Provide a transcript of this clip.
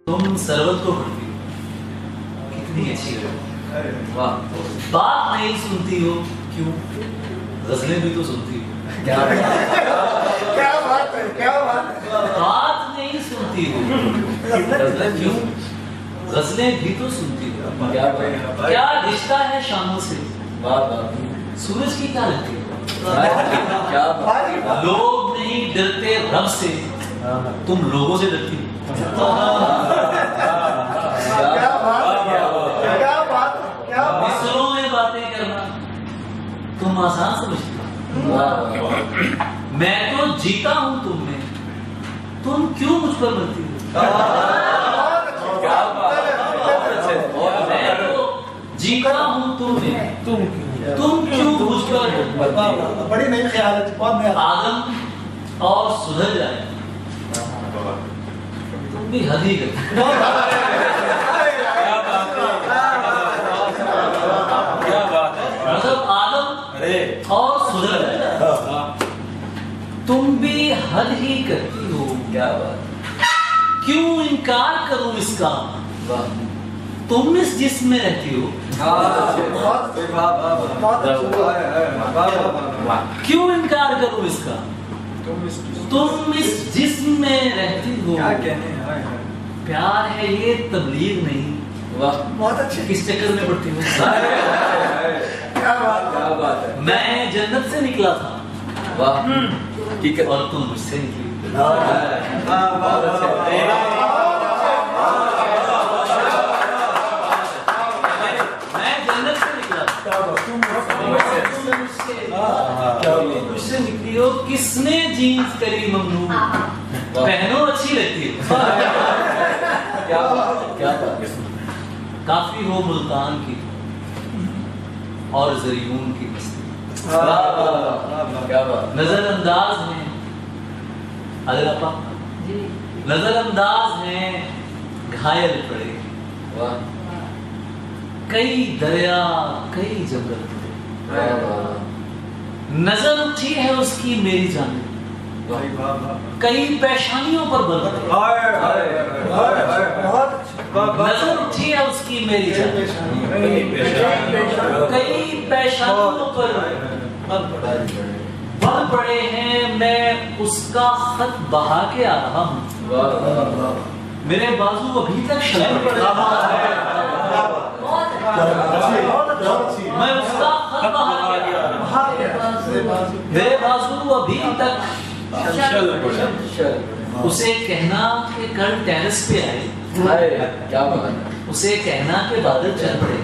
تم سربت کو پڑھتی ہو، کتنی اچھی ہے، واہ، بات نہیں سنتی ہو کیوں؟ غزلیں بھی تو سنتی ہو، کیا بات ہے، کیا بات ہے، بات نہیں سنتی ہو، غزلیں کیوں؟ غزلیں بھی تو سنتی ہو، کیا رشتہ ہے شاموں سے، سورج کی کیا لگتی ہے، لوگ نہیں ڈرتے رب سے، تم لوگوں سے ڈرتی ہو، مصروں میں باتیں کرنا تم آسان سمجھتی ہو، میں تو جیتا ہوں تم میں، تم کیوں مجھ پر مرتی ہو، میں تو جیتا ہوں تم میں، تم کیوں مجھ پر مرتی ہو، بڑی نئی خیال ہے، آدم اور سدھر جائے، تم بھی حد ہی کرتے، مطلب آدم اور سدھر جائے، تم بھی حد ہی کرتی ہو، کیا بات، کیوں انکار کروں اس کا، تم اس جسم میں رہتی ہو، کیوں انکار کروں اس کا، تم اس جسم میں رہتی ہو، پیار ہے یہ تبلیغ نہیں، کس چکر میں پڑتی ہوں، میں جنت سے نکلا تھا اور تم مجھ سے نکلی، میں جنت سے نکلا تھا مجھ سے نکلی ہو، کس نے جینس کری ممنوع، پہنو اچھی لگتی ہے، کافی ہو ملتان کی اور زریون کی بستی، نظر انداز ہیں نظر انداز ہیں گھائل پڑے، کئی دریا کئی جنگل پڑے، نظر اٹھی ہے اس کی میری جانب، کئی پیشانیوں پر بل پڑے، نظر اٹھی ہے اس کی میری جانب، کئی پیشانیوں پر بل پڑے ہیں، میں اس کا خط بہا کے آ رہا ہوں، میرے بازو ابھی تک شلن پڑے، میں اس کا خط بہا کے آ رہا ہوں، میرے بازو ابھی تک اسے کہنا کہ کل ٹیرس پہ آئے، اسے کہنا کہ بادل چل پڑے،